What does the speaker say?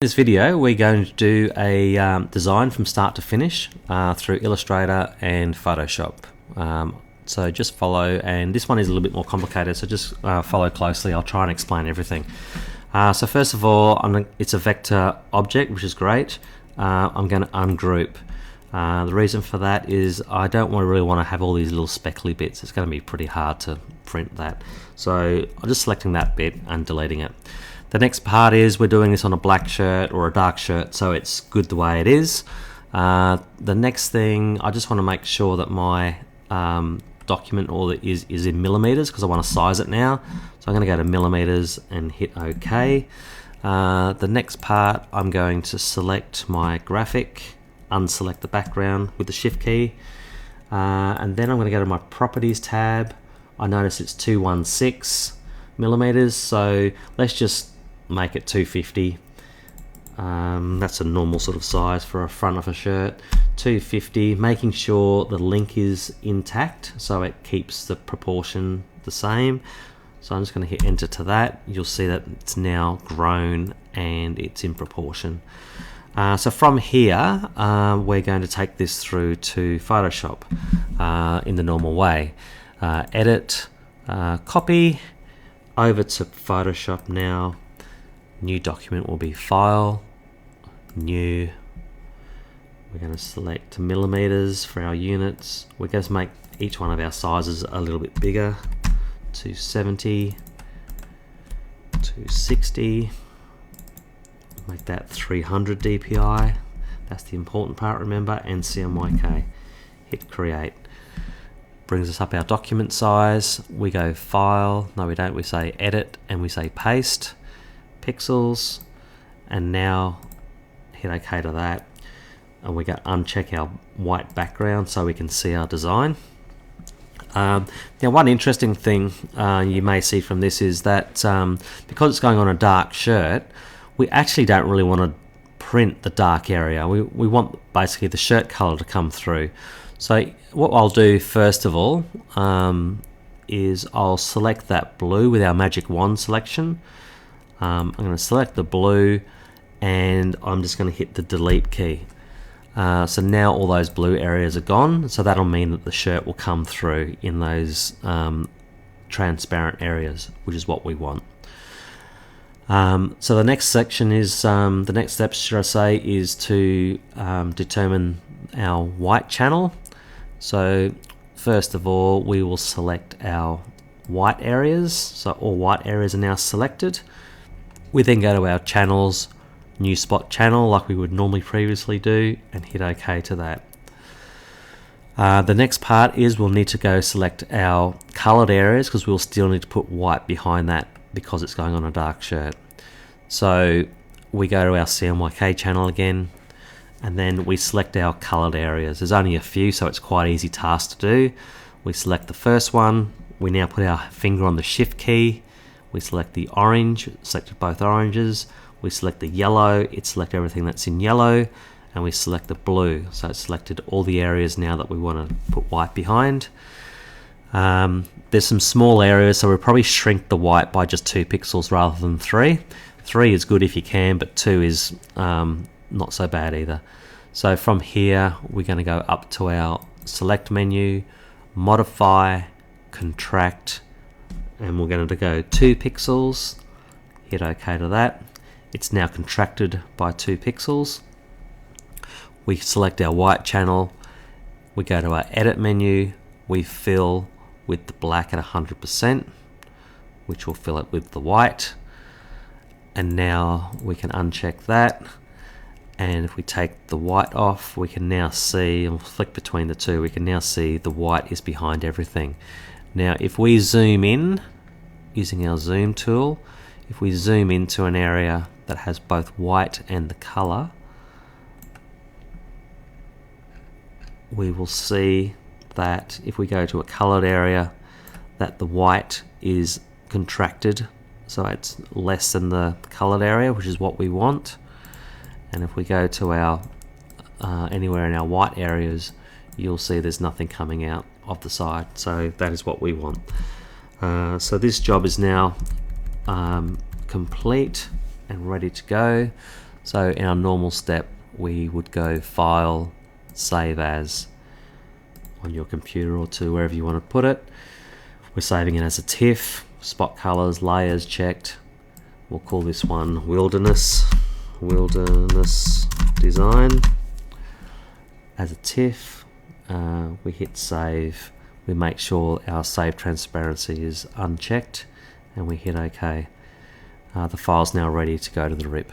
In this video we're going to do a design from start to finish through Illustrator and Photoshop. So just follow, and this one is a little bit more complicated, so just follow closely. I'll try and explain everything. So first of all, it's a vector object, which is great. I'm going to ungroup. The reason for that is I don't really want to have all these little speckly bits. It's going to be pretty hard to print that. So I'm just selecting that bit and deleting it. The next part is we're doing this on a black shirt or a dark shirt, so it's good the way it is. The next thing, I just want to make sure that my document is in millimeters, because I want to size it now. So I'm going to go to millimeters and hit OK. The next part, I'm going to select my graphic, unselect the background with the shift key, and then I'm going to go to my properties tab. I notice it's 216 millimeters, so let's just make it 250. That's a normal sort of size for a front of a shirt. 250, making sure the link is intact so it keeps the proportion the same. So I'm just going to hit enter to that. You'll see that it's now grown and it's in proportion. So from here we're going to take this through to Photoshop in the normal way. Edit, copy, over to Photoshop now. New document will be File, New. We're going to select millimeters for our units. We're going to make each one of our sizes a little bit bigger. 270, 260. Make that 300 dpi. That's the important part, remember, and CMYK. Hit create. Brings us up our document size. We go File, no we don't, we say Edit and we say Paste, Pixels, and now hit OK to that. And we go uncheck our white background so we can see our design. Now one interesting thing you may see from this is that because it's going on a dark shirt, we actually don't really want to print the dark area. We want basically the shirt color to come through. So what I'll do first of all is I'll select that blue with our magic wand selection. I'm going to select the blue and I'm just going to hit the delete key. So now all those blue areas are gone, so that'll mean that the shirt will come through in those transparent areas, which is what we want. So the next section is, the next steps should I say, is to determine our white channel. So first of all we will select our white areas, so all white areas are now selected. We then go to our channels, new spot channel like we would normally previously do, and hit OK to that. The next part is we'll need to go select our colored areas, because we'll still need to put white behind that because it's going on a dark shirt. So we go to our CMYK channel again, and then we select our colored areas. There's only a few, so it's quite an easy task to do. We select the first one, we now put our finger on the shift key, we select the orange, selected both oranges, we select the yellow, it select everything that's in yellow, and we select the blue, so it's selected all the areas now that we want to put white behind. There's some small areas, so we'll probably shrink the white by just 2 pixels rather than 3. 3 is good if you can, but 2 is not so bad either. So from here we're going to go up to our select menu, modify, contract, and we're going to go 2 pixels, hit OK to that. It's now contracted by 2 pixels. We select our white channel, we go to our edit menu, we fill with the black at 100%, which will fill it with the white, and now we can uncheck that, and if we take the white off we can now see, and we'll flick between the two, we can now see the white is behind everything. Now if we zoom in using our zoom tool, if we zoom into an area that has both white and the color, we will see that if we go to a colored area that the white is contracted, so it's less than the colored area, which is what we want. And if we go to our anywhere in our white areas, you'll see there's nothing coming out of the side, so that is what we want. So this job is now complete and ready to go. So in our normal step, we would go File, Save As on your computer or to wherever you want to put it. We're saving it as a TIFF, spot colors, layers checked. We'll call this one Wilderness Design as a TIFF. We hit save. We make sure our save transparency is unchecked and we hit OK. The file's now ready to go to the RIP.